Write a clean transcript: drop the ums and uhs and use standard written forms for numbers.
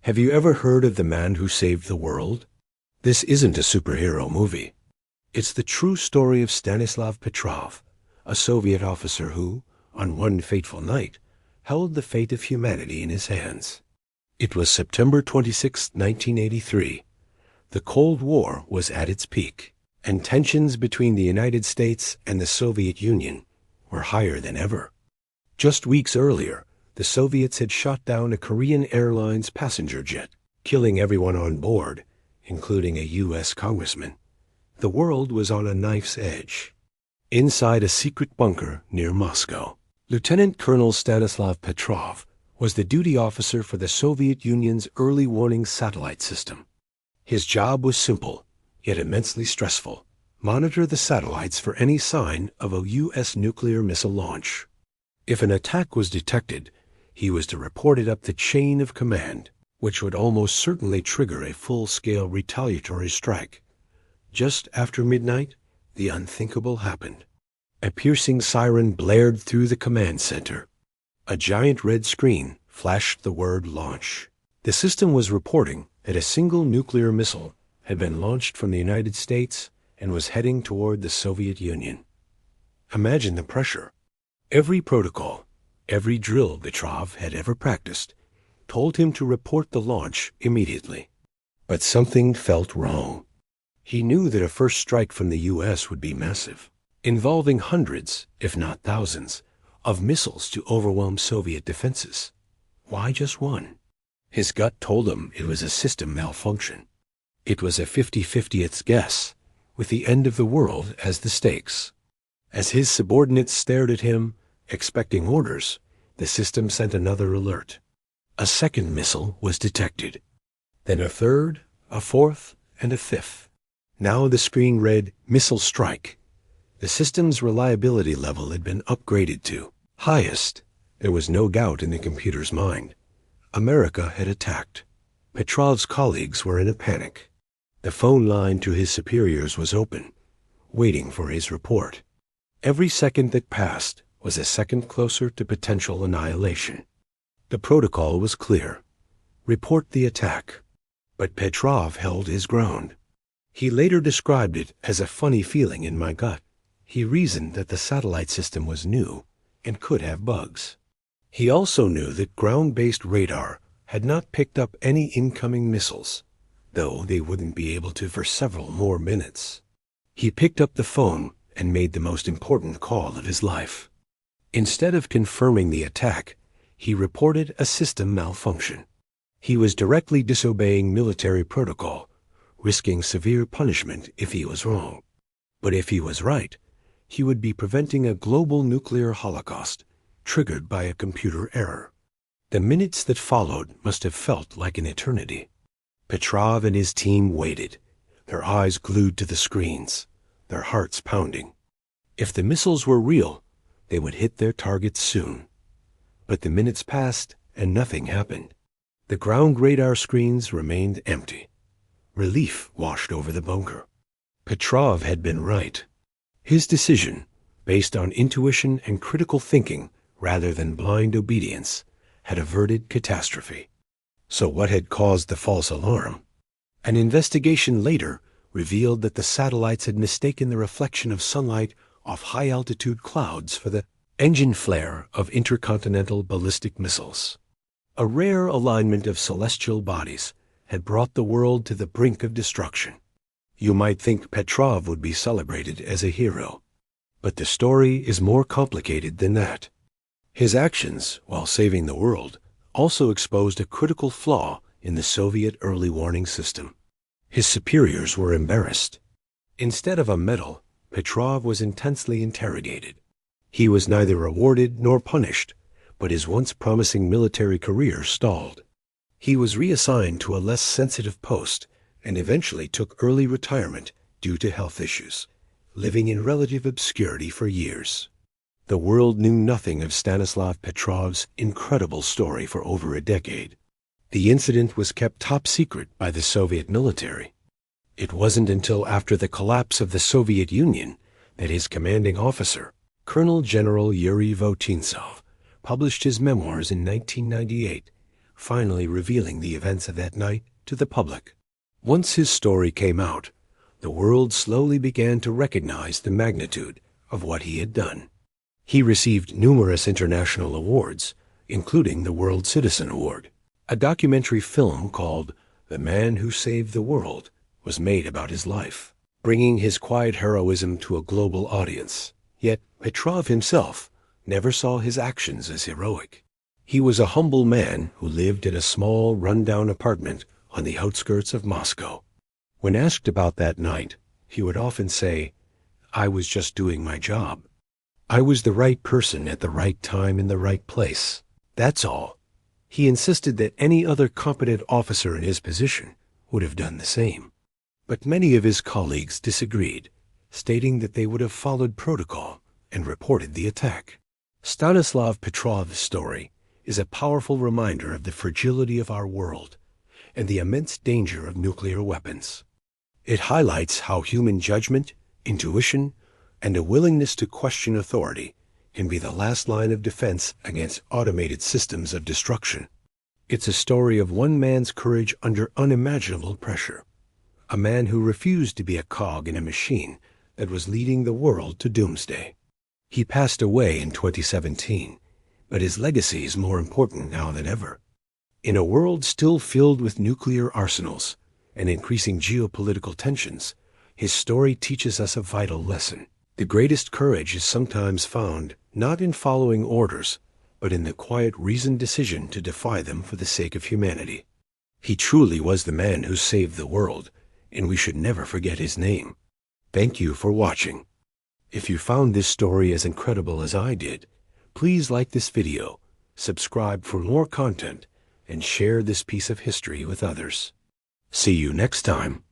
Have you ever heard of the man who saved the world? This isn't a superhero movie. It's the true story of Stanislav Petrov, a Soviet officer who, on one fateful night, held the fate of humanity in his hands. It was September 26, 1983. The Cold War was at its peak, and tensions between the United States and the Soviet Union were higher than ever. Just weeks earlier, the Soviets had shot down a Korean Airlines passenger jet, killing everyone on board, including a U.S. congressman. The world was on a knife's edge. Inside a secret bunker near Moscow, Lieutenant Colonel Stanislav Petrov was the duty officer for the Soviet Union's early warning satellite system. His job was simple, yet immensely stressful: monitor the satellites for any sign of a U.S. nuclear missile launch. If an attack was detected, he was to report it up the chain of command, which would almost certainly trigger a full-scale retaliatory strike. Just after midnight, the unthinkable happened. A piercing siren blared through the command center. A giant red screen flashed the word launch. The system was reporting that a single nuclear missile had been launched from the United States and was heading toward the Soviet Union. Imagine the pressure. Every protocol, every drill Petrov had ever practiced, told him to report the launch immediately. But something felt wrong. He knew that a first strike from the U.S. would be massive, involving hundreds, if not thousands, of missiles to overwhelm Soviet defenses. Why just one? His gut told him it was a system malfunction. It was a 50-50th guess, with the end of the world as the stakes. As his subordinates stared at him, expecting orders, the system sent another alert. A second missile was detected. Then a third, a fourth, and a fifth. Now the screen read, "Missile strike." The system's reliability level had been upgraded to highest. There was no doubt in the computer's mind. America had attacked. Petrov's colleagues were in a panic. The phone line to his superiors was open, waiting for his report. Every second that passed was a second closer to potential annihilation. The protocol was clear: report the attack. But Petrov held his ground. He later described it as a funny feeling in my gut. He reasoned that the satellite system was new and could have bugs. He also knew that ground-based radar had not picked up any incoming missiles, though they wouldn't be able to for several more minutes. He picked up the phone and made the most important call of his life. Instead of confirming the attack, he reported a system malfunction. He was directly disobeying military protocol, risking severe punishment if he was wrong. But if he was right, he would be preventing a global nuclear holocaust triggered by a computer error. The minutes that followed must have felt like an eternity. Petrov and his team waited, their eyes glued to the screens, their hearts pounding. If the missiles were real, they would hit their targets soon. But the minutes passed and nothing happened. The ground radar screens remained empty. Relief washed over the bunker. Petrov had been right. His decision, based on intuition and critical thinking rather than blind obedience, had averted catastrophe. So what had caused the false alarm? An investigation later revealed that the satellites had mistaken the reflection of sunlight off high-altitude clouds for the engine flare of intercontinental ballistic missiles. A rare alignment of celestial bodies had brought the world to the brink of destruction. You might think Petrov would be celebrated as a hero, but the story is more complicated than that. His actions, while saving the world, also exposed a critical flaw in the Soviet early warning system. His superiors were embarrassed. Instead of a medal, Petrov was intensely interrogated. He was neither rewarded nor punished, but his once promising military career stalled. He was reassigned to a less sensitive post and eventually took early retirement due to health issues, living in relative obscurity for years. The world knew nothing of Stanislav Petrov's incredible story for over a decade. The incident was kept top secret by the Soviet military. It wasn't until after the collapse of the Soviet Union that his commanding officer, Colonel General Yuri Votintsov, published his memoirs in 1998, finally revealing the events of that night to the public. Once his story came out, the world slowly began to recognize the magnitude of what he had done. He received numerous international awards, including the World Citizen Award. A documentary film called The Man Who Saved the World was made about his life, bringing his quiet heroism to a global audience. Yet Petrov himself never saw his actions as heroic. He was a humble man who lived in a small, run-down apartment on the outskirts of Moscow. When asked about that night, he would often say, "I was just doing my job. I was the right person at the right time in the right place. That's all." He insisted that any other competent officer in his position would have done the same. But many of his colleagues disagreed, stating that they would have followed protocol and reported the attack. Stanislav Petrov's story is a powerful reminder of the fragility of our world and the immense danger of nuclear weapons. It highlights how human judgment, intuition, and a willingness to question authority can be the last line of defense against automated systems of destruction. It's a story of one man's courage under unimaginable pressure, a man who refused to be a cog in a machine that was leading the world to doomsday. He passed away in 2017, but his legacy is more important now than ever. In a world still filled with nuclear arsenals and increasing geopolitical tensions, his story teaches us a vital lesson. The greatest courage is sometimes found not in following orders, but in the quiet, reasoned decision to defy them for the sake of humanity. He truly was the man who saved the world, and we should never forget his name. Thank you for watching. If you found this story as incredible as I did, please like this video, subscribe for more content, and share this piece of history with others. See you next time.